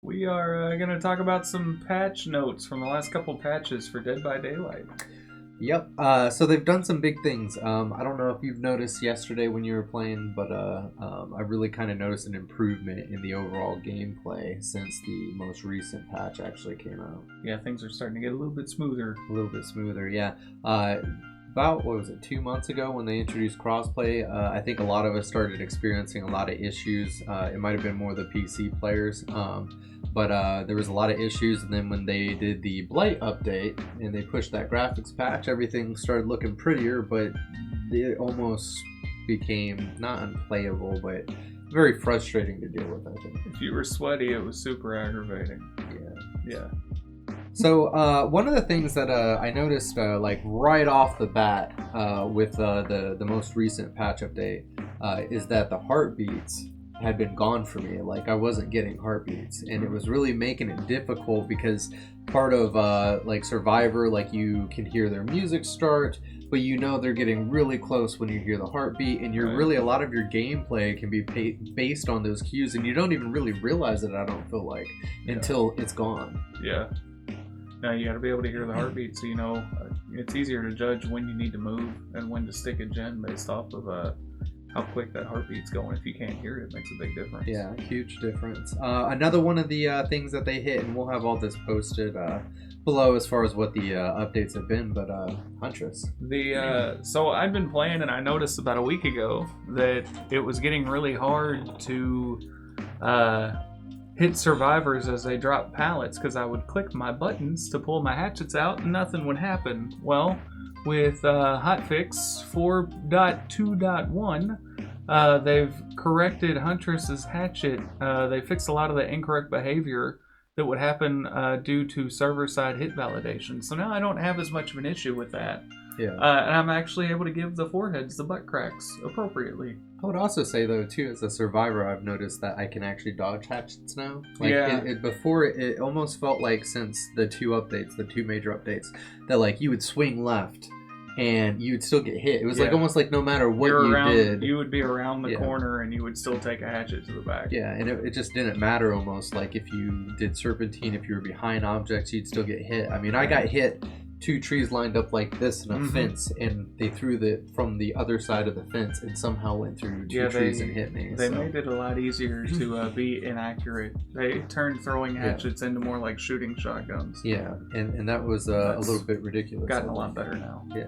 We are going to talk about some patch notes from the last couple patches for Dead by Daylight. Yep. So they've done some big things. I don't know if you've noticed yesterday when you were playing, but I really kind of noticed an improvement in the overall gameplay since the most recent patch actually came out. Yeah, things are starting to get a little bit smoother. A little bit smoother, yeah. About, what was it, 2 months ago when they introduced crossplay, I think a lot of us started experiencing a lot of issues. It might have been more the PC players, but there was a lot of issues. And then when they did the Blight update and they pushed that graphics patch, everything started looking prettier, but it almost became not unplayable, but very frustrating to deal with, I think. If you were sweaty, it was super aggravating. Yeah. So one of the things that I noticed like right off the bat with the most recent patch update is that the heartbeats had been gone for me. Like I wasn't getting heartbeats, and it was really making it difficult because part of like Survivor, like you can hear their music start, but you know they're getting really close when you hear the heartbeat, and you're really, a lot of your gameplay can be based on those cues, and you don't even really realize it, I don't feel like, until it's gone. Yeah. Now you got to be able to hear the heartbeat, so you know it's easier to judge when you need to move and when to stick a gen based off of how quick that heartbeat's going. If you can't hear it, it makes a big difference. Yeah, huge difference. Another one of the things that they hit, and we'll have all this posted below as far as what the updates have been, but Huntress. So I've been playing, and I noticed about a week ago that it was getting really hard to hit survivors as they drop pallets, because I would click my buttons to pull my hatchets out and nothing would happen. Well, with hotfix 4.2.1, they've corrected Huntress's hatchet. They fixed a lot of the incorrect behavior that would happen due to server-side hit validation. So now I don't have as much of an issue with that. Yeah. And I'm actually able to give the foreheads the butt cracks appropriately. I would also say, though, too, as a survivor, I've noticed that I can actually dodge hatchets now. Before, it almost felt like, since the two major updates, that like you would swing left and you would still get hit. It was like almost like no matter what did, you would be around the corner and you would still take a hatchet to the back. Yeah, and it just didn't matter almost. Like if you did serpentine, if you were behind objects, you'd still get hit. I mean, I got hit 2 trees lined up like this in a fence, and they threw from the other side of the fence and somehow went through two trees and hit me. They made it a lot easier to be inaccurate. They turned throwing hatchets into more like shooting shotguns. Yeah, and that was a little bit ridiculous. Gotten a lot better now. Yeah.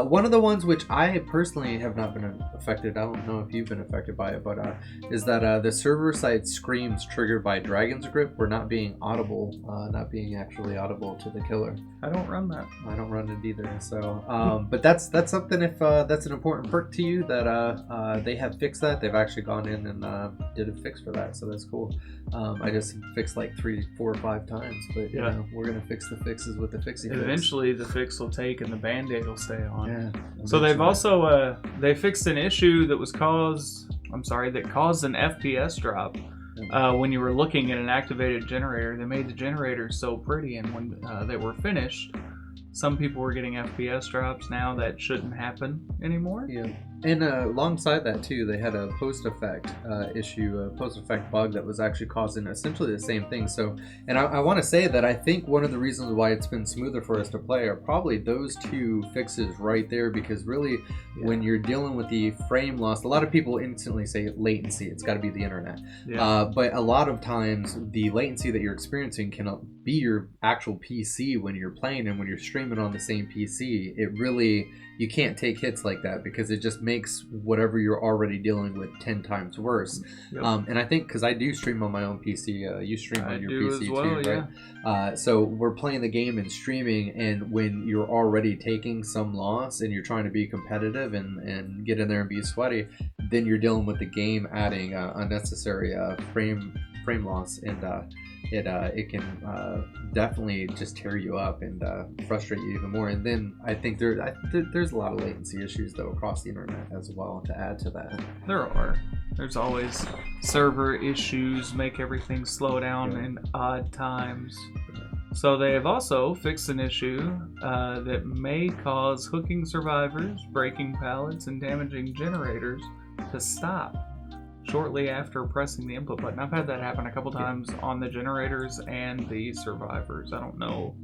One of the ones which I personally have not been affected, I don't know if you've been affected by it, but is that the server side screams triggered by Dragon's Grip were not being audible, not being actually audible to the killer. I don't run that. I don't run it either. So, but that's something, if that's an important perk to you, that they have fixed that. They've actually gone in and did a fix for that, so that's cool. I just fixed like 3, 4, or 5 times, but you know, we're gonna fix the fixes with the fixie fix. Eventually, the fix will take and the band-aid will stay on. Yeah. So they've also they fixed an issue that caused an FPS drop when you were looking at an activated generator. They made the generator so pretty, and when they were finished, some people were getting FPS drops. Now that shouldn't happen anymore. Yeah. And alongside that too, they had a post-effect issue, a post-effect bug that was actually causing essentially the same thing. So, and I want to say that I think one of the reasons why it's been smoother for us to play are probably those 2 fixes right there, because really when you're dealing with the frame loss, a lot of people instantly say latency. It's got to be the internet. Yeah. But a lot of times the latency that you're experiencing cannot be your actual PC when you're playing, and when you're streaming on the same PC, you can't take hits like that, because it just makes whatever you're already dealing with 10 times worse. Yep. And I think, because I do stream on my own PC, you stream on your PC too, right? So we're playing the game and streaming, and when you're already taking some loss and you're trying to be competitive and get in there and be sweaty, then you're dealing with the game adding unnecessary frame loss, and it can definitely just tear you up and frustrate you even more. And then I think there's a lot of latency issues though across the internet as well to add to that. There's always server issues, make everything slow down in odd times. So they have also fixed an issue that may cause hooking survivors, breaking pallets, and damaging generators to stop. shortly after pressing the input button. I've had that happen a couple times on the generators and the survivors. I don't know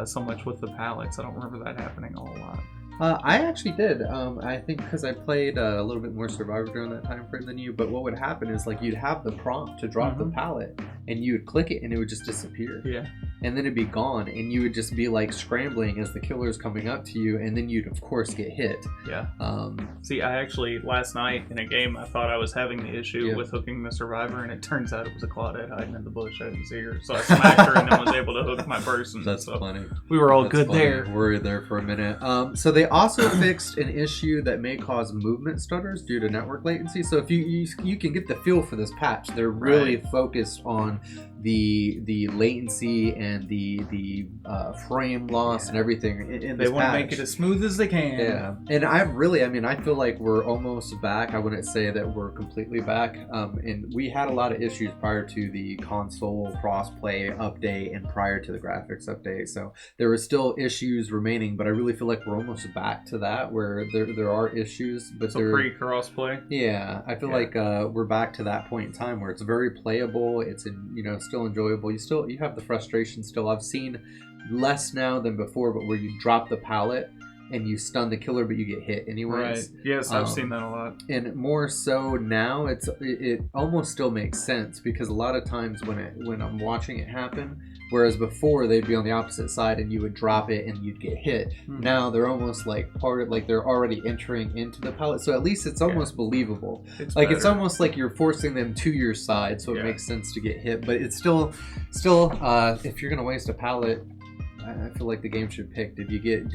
so much with the pallets. I don't remember that happening a whole lot. I actually did. I think because I played a little bit more Survivor during that time frame than you. But what would happen is like you'd have the prompt to drop the pallet, and you would click it, and it would just disappear. Yeah. And then it'd be gone, and you would just be like scrambling as the killer's coming up to you, and then you'd of course get hit. Yeah. See, I actually last night in a game I thought I was having the issue with hooking the survivor, and it turns out it was a Claudette hiding in the bush. I didn't see her, so I smacked her and then was able to hook my person. That's so funny. We were all good there. Worried there for a minute. So they also fixed an issue that may cause movement stutters due to network latency. So if you can get the feel for this patch, they're really focused on the latency and the frame loss and everything in this They want to patch. make it as smooth as they can. Yeah, and I feel like we're almost back. I wouldn't say that we're completely back. And we had a lot of issues prior to the console crossplay update and prior to the graphics update. So there were still issues remaining, but I really feel like we're almost back to that where there are issues, but so pre-crossplay. Yeah, I feel like we're back to that point in time where it's very playable. It's still enjoyable. You have the frustration still. I've seen less now than before, but where you drop the pallet and you stun the killer, but you get hit anyways. Right. Yes, I've seen that a lot. And more so now, it almost still makes sense because a lot of times when I'm watching it happen, whereas before they'd be on the opposite side and you would drop it and you'd get hit. Now they're almost like they're already entering into the pallet, so at least it's almost believable. It's almost like you're forcing them to your side, so it makes sense to get hit. But it's still if you're gonna waste a pallet, I feel like the game should pick. Did you get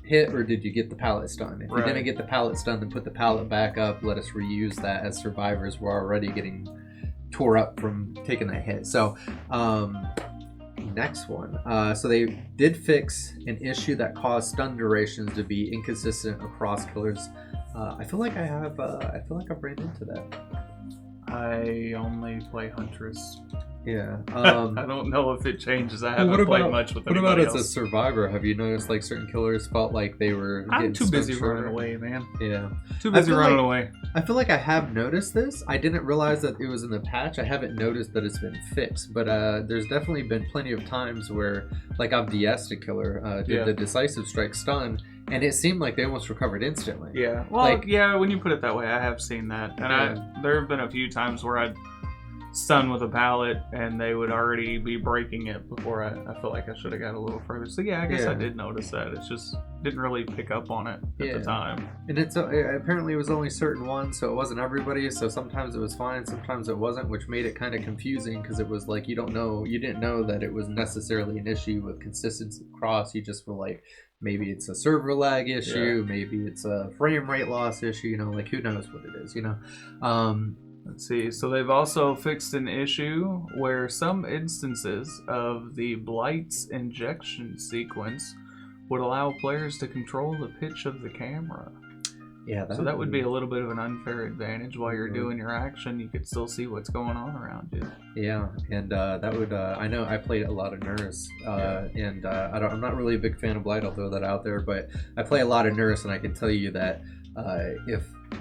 hit or did you get the pallet stun? If you didn't get the pallet stun, then put the pallet back up. Let us reuse that as survivors were already getting tore up from taking that hit. So next one. So they did fix an issue that caused stun durations to be inconsistent across killers. I feel like I've ran into that. I only play Huntress. Yeah. I don't know if it changes. I haven't played much with anybody else. What about as a survivor? Have you noticed like certain killers felt like they were I'm too busy running away, man. Yeah. Too busy running away. I feel like I have noticed this. I didn't realize that it was in the patch. I haven't noticed that it's been fixed. But there's definitely been plenty of times where like I've DS'd a killer, did the decisive strike stun, and it seemed like they almost recovered instantly. Yeah. Well, when you put it that way, I have seen that. And there have been a few times where I'd stun with a pallet and they would already be breaking it before I feel like I should have got a little further. So I guess I did notice that. It's just didn't really pick up on it at the time. And it's apparently it was only certain ones, so it wasn't everybody. So sometimes it was fine, sometimes it wasn't, which made it kind of confusing because it was like you didn't know that it was necessarily an issue with consistency across. You just were like, maybe it's a server lag issue, maybe it's a frame rate loss issue. Like who knows what it is, Let's see. So they've also fixed an issue where some instances of the Blight's injection sequence would allow players to control the pitch of the camera. Yeah. So that would be a little bit of an unfair advantage while you're doing your action. You could still see what's going on around you. Yeah, and that would. I know I played a lot of Nurse, and I'm not really a big fan of Blight. I'll throw that out there, but I play a lot of Nurse, and I can tell you that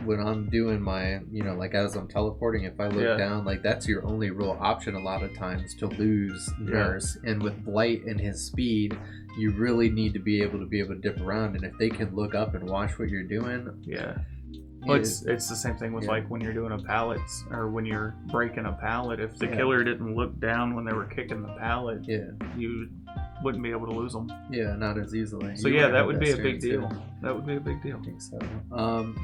when I'm doing my, like as I'm teleporting, if I look down, like that's your only real option a lot of times to lose Nurse. And with Blight and his speed, you really need to be able to dip around. And if they can look up and watch what you're doing, well, it's the same thing with like when you're doing a pallet or when you're breaking a pallet. If the killer didn't look down when they were kicking the pallet, you wouldn't be able to lose them. Yeah, not as easily. So that would be a big deal. That would be a big deal. I think so.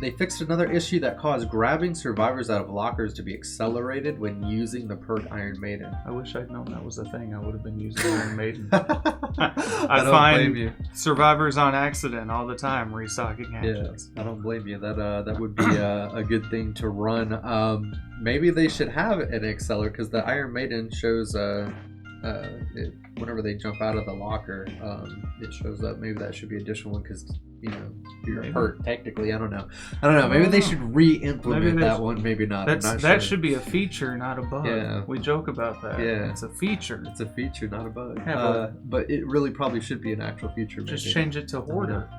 They fixed another issue that caused grabbing survivors out of lockers to be accelerated when using the perk Iron Maiden. I wish I'd known that was a thing. I would have been using Iron Maiden. I find survivors on accident all the time restocking actions. Yeah, I don't blame you. That would be a good thing to run. Maybe they should have an accelerator because the Iron Maiden shows whenever they jump out of the locker, it shows up. Maybe that should be additional one because you're Maybe. hurt technically. I don't know. Maybe they should re-implement that one. Maybe not. I'm not that sure. should be a feature, not a bug. Yeah. We joke about that. Yeah. It's a feature. It's a feature, not a bug. Yeah, but it really probably should be an actual feature. Just maybe. change it to Hoarder.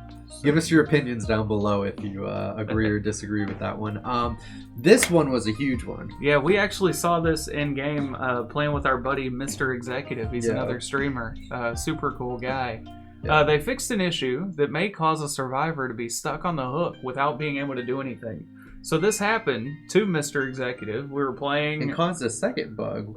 Give us your opinions down below if you agree or disagree with that one. This one was a huge one. Yeah, we actually saw this in game playing with our buddy Mr. Executive. He's another streamer, super cool guy. Yeah. They fixed an issue that may cause a survivor to be stuck on the hook without being able to do anything. So this happened to Mr. Executive. We were playing. And caused a second bug.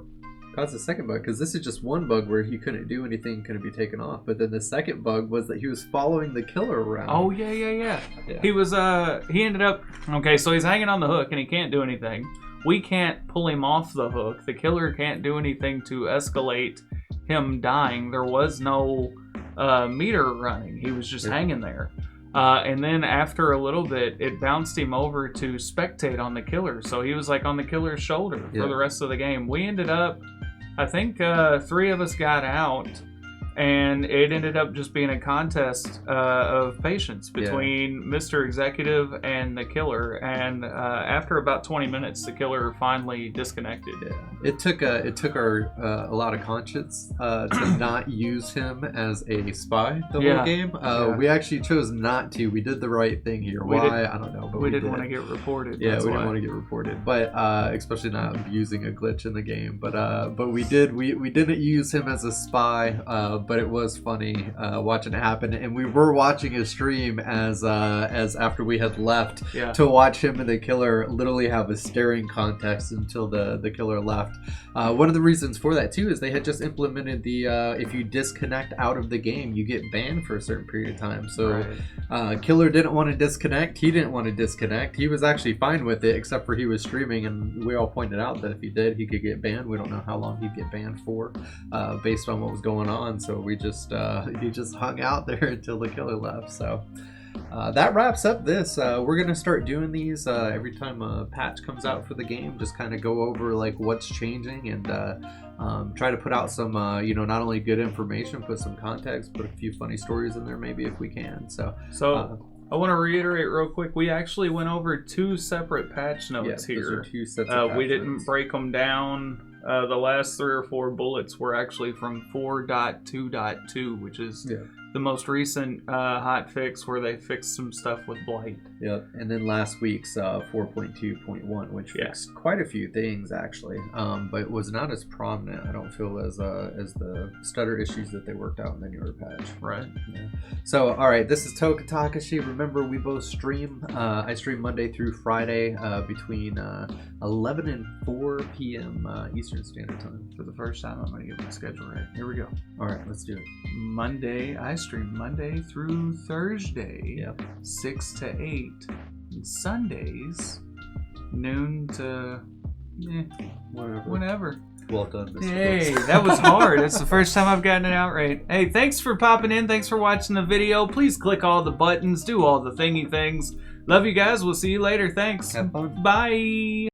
Because this is just one bug where he couldn't do anything, couldn't be taken off. But then the second bug was that he was following the killer around. Oh yeah. He was he ended up so he's hanging on the hook and he can't do anything. We can't pull him off the hook. The killer can't do anything to escalate him dying. There was no meter running. He was just hanging there. And then after a little bit, it bounced him over to spectate on the killer. So he was like on the killer's shoulder for the rest of the game. We ended up, I think 3 of us got out, and it ended up just being a contest of patience between Mr. Executive and the killer. And after about 20 minutes, the killer finally disconnected. Yeah. It took our a lot of conscience to not use him as a spy the whole game. We actually chose not to. We did the right thing here. Why? I don't know. But we didn't want to get reported. Yeah, we didn't want to get reported. But especially not abusing a glitch in the game. But we did. We didn't use him as a spy. But it was funny watching it happen, and we were watching his stream as after we had left to watch him and the killer literally have a staring contest until the killer left. One of the reasons for that too is they had just implemented the if you disconnect out of the game, you get banned for a certain period of time. So killer didn't want to disconnect. He didn't want to disconnect. He was actually fine with it, except for he was streaming, and we all pointed out that if he did, he could get banned. We don't know how long he'd get banned for, based on what was going on. So we just he just hung out there until the killer left. So that wraps up this. We're gonna start doing these every time a patch comes out for the game. Just kind of go over like what's changing and try to put out some not only good information, put some context, put a few funny stories in there maybe if we can. So I want to reiterate real quick, we actually went over 2 separate patch notes here. Those are 2 sets of patch we didn't notes. break them down. The last 3 or 4 bullets were actually from 4.2.2, which is the most recent hot fix where they fixed some stuff with blight. Yep, and then last week's 4.2.1, which fixed quite a few things actually, but was not as prominent, I don't feel, as the stutter issues that they worked out in the newer patch. Right. Yeah. So, all right, this is Toka Takashi. Remember, we both stream. I stream Monday through Friday between 11 and 4 p.m. Eastern Standard Time. For the first time, I'm going to get my schedule right. Here we go. All right, let's do it. Monday, I stream Monday through Thursday, 6 to 8. And Sundays, noon to whenever. Well done, Mr. Hey, Brooks. that was hard. That's the first time I've gotten it out right. Hey, thanks for popping in. Thanks for watching the video. Please click all the buttons. Do all the thingy things. Love you guys. We'll see you later. Thanks. Have fun. Bye.